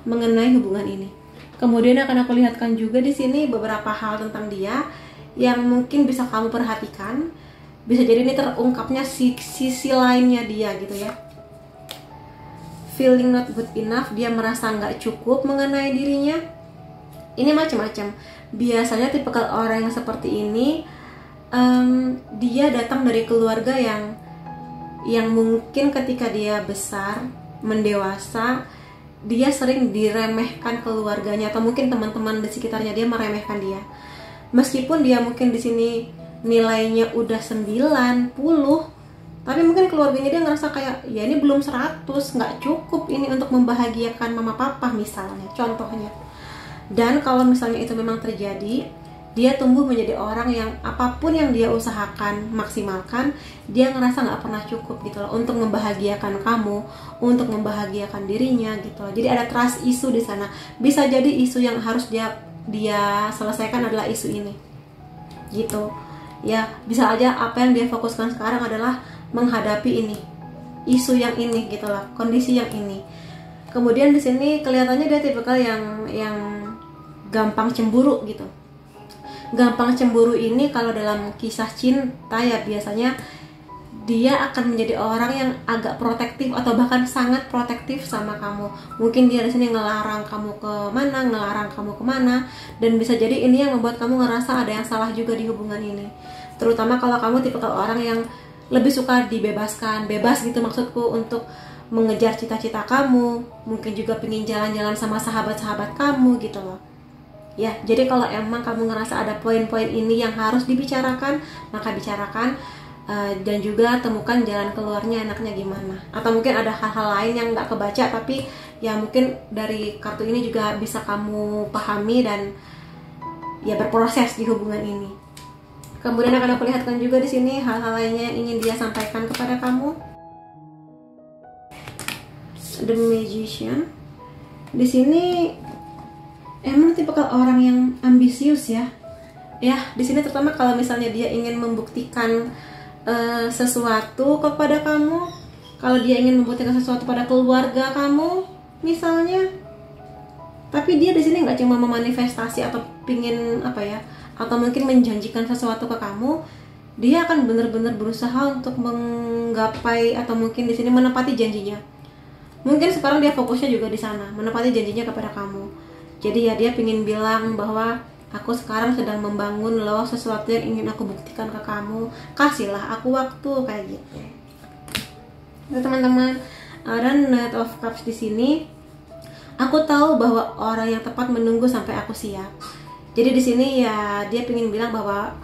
mengenai hubungan ini. Kemudian akan aku lihatkan juga di sini beberapa hal tentang dia yang mungkin bisa kamu perhatikan. Bisa jadi ini terungkapnya sisi lainnya dia gitu ya. Feeling not good enough, dia merasa nggak cukup mengenai dirinya. Ini macam-macam. Biasanya tipikal orang yang seperti ini, dia datang dari keluarga yang mungkin ketika dia besar, mendewasa, dia sering diremehkan keluarganya, atau mungkin teman-teman di sekitarnya dia meremehkan dia. Meskipun dia mungkin di sini nilainya udah 90, tapi mungkin keluarganya dia ngerasa kayak, ya ini belum 100, nggak cukup ini untuk membahagiakan mama papa misalnya, contohnya. Dan kalau misalnya itu memang terjadi, dia tumbuh menjadi orang yang apapun yang dia usahakan, maksimalkan, dia ngerasa nggak pernah cukup gitu loh, untuk membahagiakan kamu, untuk membahagiakan dirinya gitu loh. Jadi ada trust issue di sana. Bisa jadi isu yang harus dia selesaikan adalah isu ini gitu ya. Bisa aja apa yang dia fokuskan sekarang adalah menghadapi ini, isu yang ini gitu loh, kondisi yang ini. Kemudian di sini kelihatannya dia tipikal yang gampang cemburu gitu. Gampang cemburu ini kalau dalam kisah cinta ya biasanya dia akan menjadi orang yang agak protektif atau bahkan sangat protektif sama kamu. Mungkin dia di sini ngelarang kamu kemana, dan bisa jadi ini yang membuat kamu ngerasa ada yang salah juga di hubungan ini. Terutama kalau kamu tipikal orang yang lebih suka dibebaskan, bebas gitu maksudku, untuk mengejar cita-cita kamu, mungkin juga pengen jalan-jalan sama sahabat-sahabat kamu gitu loh. Ya, jadi kalau emang kamu ngerasa ada poin-poin ini yang harus dibicarakan, maka bicarakan, dan juga temukan jalan keluarnya enaknya gimana. Atau mungkin ada hal-hal lain yang nggak kebaca, tapi ya mungkin dari kartu ini juga bisa kamu pahami dan ya berproses di hubungan ini. Kemudian akan aku lihatkan juga di sini hal-hal lainnya yang ingin dia sampaikan kepada kamu. The Magician. Di sini emang tipikal orang yang ambisius ya. Ya, di sini terutama kalau misalnya dia ingin membuktikan sesuatu kepada kamu, kalau dia ingin membuktikan sesuatu pada keluarga kamu misalnya. Tapi dia di sini nggak cuma memanifestasi atau pingin apa ya, atau mungkin menjanjikan sesuatu ke kamu. Dia akan benar-benar berusaha untuk menggapai atau mungkin di sini menepati janjinya. Mungkin sekarang dia fokusnya juga di sana, menepati janjinya kepada kamu. Jadi ya dia pingin bilang bahwa aku sekarang sedang membangun loh sesuatu yang ingin aku buktikan ke kamu. Kasihlah aku waktu, kayak gitu. Nah, teman-teman, dan Knight of Cups di sini, aku tahu bahwa orang yang tepat menunggu sampai aku siap. Jadi di sini ya dia pingin bilang bahwa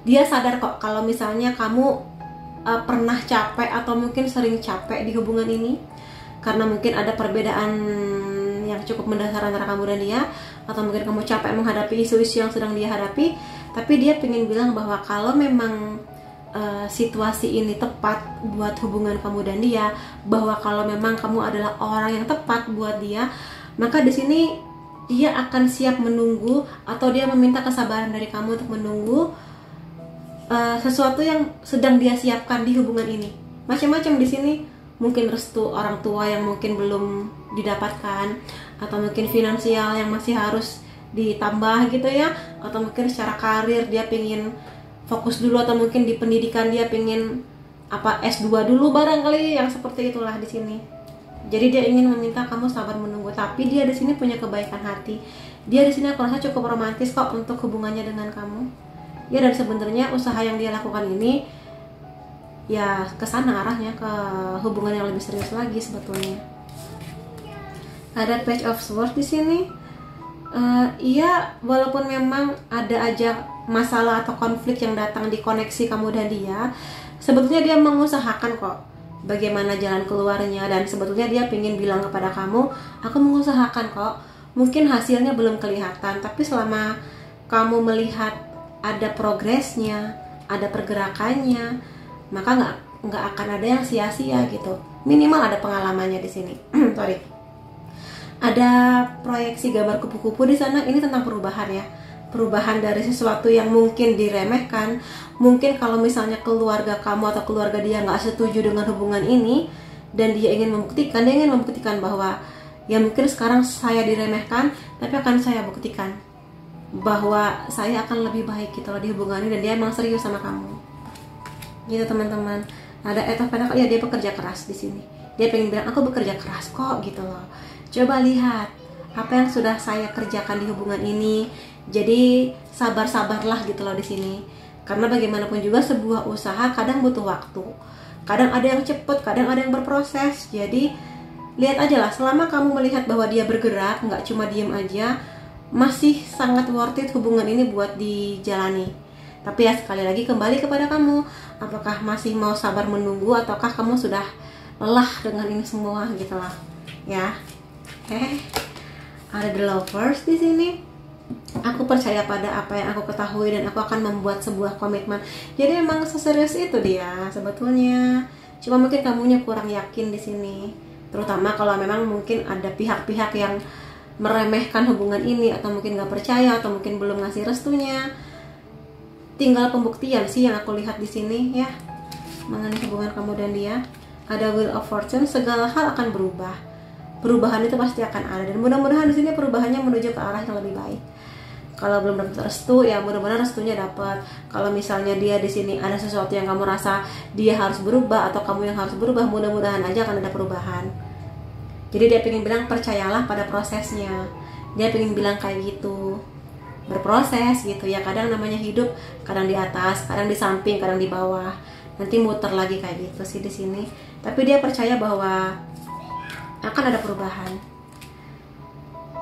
dia sadar kok kalau misalnya kamu pernah capek atau mungkin sering capek di hubungan ini, karena mungkin ada perbedaan yang cukup mendasar antara kamu dan dia, atau mungkin kamu capek menghadapi isu-isu yang sedang dia hadapi. Tapi dia pengen bilang bahwa kalau memang situasi ini tepat buat hubungan kamu dan dia, bahwa kalau memang kamu adalah orang yang tepat buat dia, maka di sini dia akan siap menunggu, atau dia meminta kesabaran dari kamu untuk menunggu sesuatu yang sedang dia siapkan di hubungan ini. Macam-macam di sini, mungkin restu orang tua yang mungkin belum didapatkan, atau mungkin finansial yang masih harus ditambah gitu ya, atau mungkin secara karir dia pengen fokus dulu, atau mungkin di pendidikan dia pengen S2 dulu barangkali, yang seperti itulah di sini. Jadi dia ingin meminta kamu sabar menunggu, tapi dia di sini punya kebaikan hati. Dia di sini aku rasa cukup romantis kok untuk hubungannya dengan kamu. Ya, dan sebenarnya usaha yang dia lakukan ini ya ke sana arahnya, ke hubungan yang lebih serius lagi sebetulnya. Ada Page of Swords di sini. Iya, walaupun memang ada aja masalah atau konflik yang datang di koneksi kamu dan dia, sebetulnya dia mengusahakan kok bagaimana jalan keluarnya, dan sebetulnya dia pengen bilang kepada kamu, aku mengusahakan kok. Mungkin hasilnya belum kelihatan, tapi selama kamu melihat ada progresnya, ada pergerakannya, maka nggak akan ada yang sia-sia gitu. Minimal ada pengalamannya di sini. Sorry. Ada proyeksi gambar kupu-kupu di sana. Ini tentang perubahan ya. Perubahan dari sesuatu yang mungkin diremehkan. Mungkin kalau misalnya keluarga kamu atau keluarga dia nggak setuju dengan hubungan ini, dan dia ingin membuktikan bahwa ya mungkin sekarang saya diremehkan, tapi akan saya buktikan bahwa saya akan lebih baik gitu loh di hubungan ini, dan dia emang serius sama kamu gitu teman-teman. Ada Eight of Pentacles, ya dia bekerja keras di sini. Dia pengen bilang aku bekerja keras kok gitu loh. Coba lihat apa yang sudah saya kerjakan di hubungan ini. Jadi sabar-sabarlah gitu loh di sini. Karena bagaimanapun juga sebuah usaha kadang butuh waktu. Kadang ada yang cepet, kadang ada yang berproses. Jadi lihat aja lah, selama kamu melihat bahwa dia bergerak, nggak cuma diem aja, masih sangat worth it hubungan ini buat dijalani. Tapi ya sekali lagi kembali kepada kamu, apakah masih mau sabar menunggu, ataukah kamu sudah lelah dengan ini semua gitu lah ya. Ada The Lovers di sini. Aku percaya pada apa yang aku ketahui, dan aku akan membuat sebuah komitmen. Jadi emang seserius itu dia sebetulnya. Cuma mungkin kamunya kurang yakin di sini, terutama kalau memang mungkin ada pihak-pihak yang meremehkan hubungan ini, atau mungkin nggak percaya, atau mungkin belum ngasih restunya. Tinggal pembuktian sih yang aku lihat di sini ya, mengenai hubungan kamu dan dia. Ada Wheel of Fortune, segala hal akan berubah. Perubahan itu pasti akan ada, dan mudah-mudahan di sini perubahannya menuju ke arah yang lebih baik. Kalau belum dapat restu, ya mudah-mudahan restunya dapat. Kalau misalnya dia di sini ada sesuatu yang kamu rasa dia harus berubah, atau kamu yang harus berubah, mudah-mudahan aja akan ada perubahan. Jadi dia pengen bilang percayalah pada prosesnya. Dia pengen bilang kayak gitu, berproses gitu ya. Kadang namanya hidup, kadang di atas, kadang di samping, kadang di bawah. Nanti muter lagi kayak gitu sih di sini. Tapi dia percaya bahwa akan ada perubahan.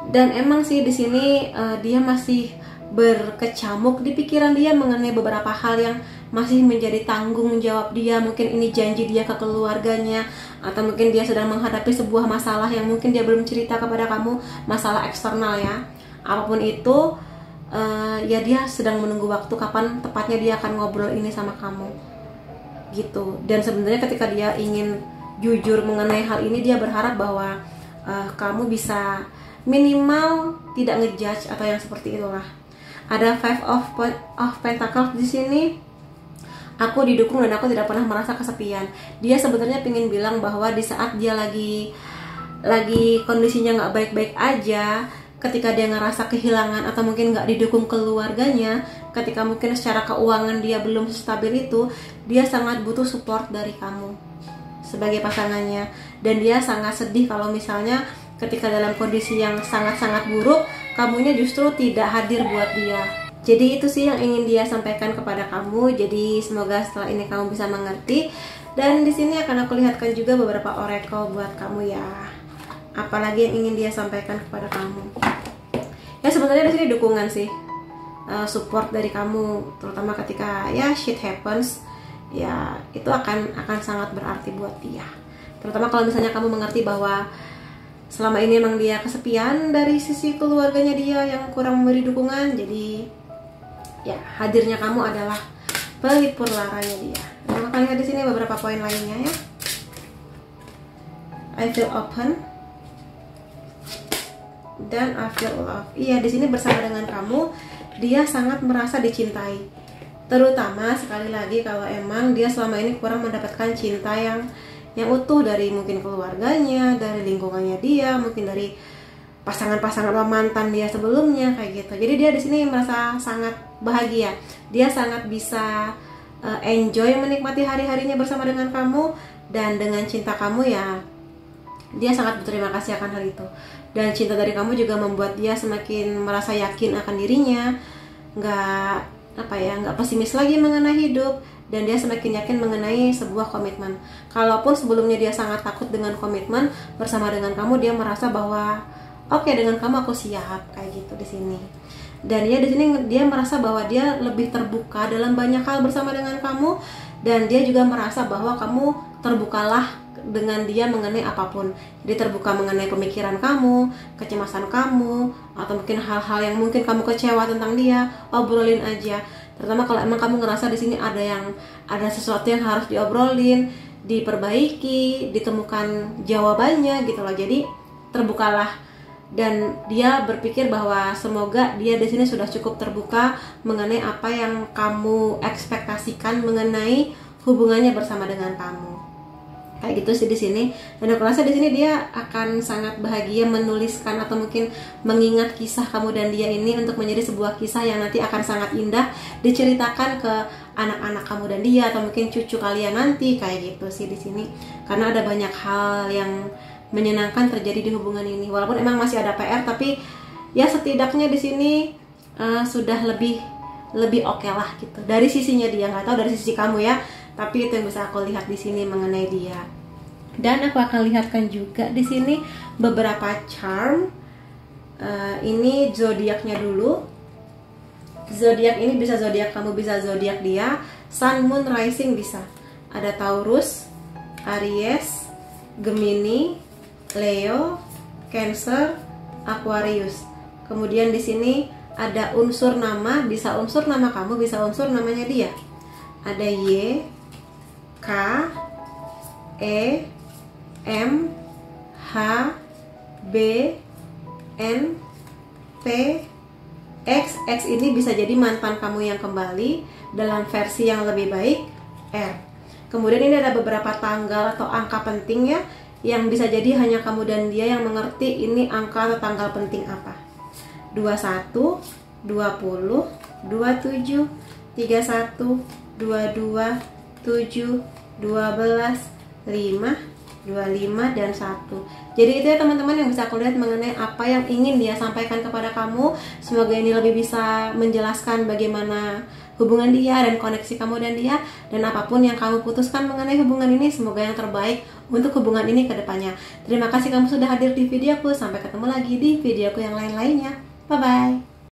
Dan emang sih di sini dia masih berkecamuk di pikiran dia mengenai beberapa hal yang masih menjadi tanggung jawab dia. Mungkin ini janji dia ke keluarganya, atau mungkin dia sedang menghadapi sebuah masalah yang mungkin dia belum cerita kepada kamu, masalah eksternal ya. Apapun itu, ya dia sedang menunggu waktu kapan tepatnya dia akan ngobrol ini sama kamu gitu. Dan sebenarnya ketika dia ingin jujur mengenai hal ini, dia berharap bahwa kamu bisa minimal tidak ngejudge atau yang seperti itulah. Ada Five of Pentacles di sini. Aku didukung dan aku tidak pernah merasa kesepian. Dia sebenarnya ingin bilang bahwa di saat dia lagi kondisinya nggak baik-baik aja, ketika dia ngerasa kehilangan atau mungkin nggak didukung keluarganya, ketika mungkin secara keuangan dia belum stabil itu, dia sangat butuh support dari kamu sebagai pasangannya. Dan dia sangat sedih kalau misalnya ketika dalam kondisi yang sangat-sangat buruk, kamunya justru tidak hadir buat dia. Jadi itu sih yang ingin dia sampaikan kepada kamu. Jadi semoga setelah ini kamu bisa mengerti. Dan di sini akan aku lihatkan juga beberapa oracle buat kamu ya. Apalagi yang ingin dia sampaikan kepada kamu. Ya sebenarnya di sini dukungan sih, support dari kamu, terutama ketika ya shit happens. Ya itu akan sangat berarti buat dia. Terutama kalau misalnya kamu mengerti bahwa selama ini emang dia kesepian dari sisi keluarganya dia yang kurang memberi dukungan. Jadi ya hadirnya kamu adalah pelipur laranya dia. Nah, akan lihat di sini beberapa poin lainnya ya. I feel open. Dan I feel love. Iya, di sini bersama dengan kamu, dia sangat merasa dicintai. Terutama sekali lagi kalau emang dia selama ini kurang mendapatkan cinta yang utuh dari mungkin keluarganya, dari lingkungannya dia, mungkin dari pasangan-pasangan atau mantan dia sebelumnya kayak gitu. Jadi dia di sini merasa sangat bahagia. Dia sangat bisa enjoy menikmati hari-harinya bersama dengan kamu, dan dengan cinta kamu ya dia sangat berterima kasih akan hal itu. Dan cinta dari kamu juga membuat dia semakin merasa yakin akan dirinya, nggak pesimis lagi mengenai hidup, dan dia semakin yakin mengenai sebuah komitmen. Kalaupun sebelumnya dia sangat takut dengan komitmen bersama dengan kamu, dia merasa bahwa oke, dengan kamu aku siap kayak gitu di sini. Dan dia di sini dia merasa bahwa dia lebih terbuka dalam banyak hal bersama dengan kamu, dan dia juga merasa bahwa kamu terbukalah dengan dia mengenai apapun. Jadi terbuka mengenai pemikiran kamu, kecemasan kamu, atau mungkin hal-hal yang mungkin kamu kecewa tentang dia, obrolin aja. Terutama kalau emang kamu ngerasa di sini ada sesuatu yang harus diobrolin, diperbaiki, ditemukan jawabannya gitu loh. Jadi terbukalah, dan dia berpikir bahwa semoga dia di sini sudah cukup terbuka mengenai apa yang kamu ekspektasikan mengenai hubungannya bersama dengan kamu. Kayak gitu sih di sini. Dan aku rasa di sini dia akan sangat bahagia menuliskan atau mungkin mengingat kisah kamu dan dia ini untuk menjadi sebuah kisah yang nanti akan sangat indah diceritakan ke anak-anak kamu dan dia, atau mungkin cucu kalian nanti, kayak gitu sih di sini. Karena ada banyak hal yang menyenangkan terjadi di hubungan ini. Walaupun emang masih ada PR, tapi ya setidaknya di sini sudah lebih oke lah gitu. Dari sisinya dia, nggak tahu dari sisi kamu ya. Tapi itu yang bisa aku lihat di sini mengenai dia. Dan aku akan lihatkan juga di sini beberapa charm. Ini zodiaknya dulu. Zodiak ini bisa zodiak kamu, bisa zodiak dia. Sun, Moon, Rising bisa. Ada Taurus, Aries, Gemini, Leo, Cancer, Aquarius. Kemudian di sini ada unsur nama, bisa unsur nama kamu, bisa unsur namanya dia. Ada Y, K, E, M, H, B, N, P, X. X ini bisa jadi mantan kamu yang kembali dalam versi yang lebih baik, R. Kemudian ini ada beberapa tanggal atau angka penting ya, yang bisa jadi hanya kamu dan dia yang mengerti ini angka atau tanggal penting apa. 21, 20, 27, 31, 22, 7, 12, 5, 25, dan 1. Jadi itu ya teman-teman yang bisa aku lihat mengenai apa yang ingin dia sampaikan kepada kamu. Semoga ini lebih bisa menjelaskan bagaimana hubungan dia dan koneksi kamu dan dia. Dan apapun yang kamu putuskan mengenai hubungan ini, semoga yang terbaik untuk hubungan ini ke depannya. Terima kasih kamu sudah hadir di videoku. Sampai ketemu lagi di videoku yang lain-lainnya. Bye-bye.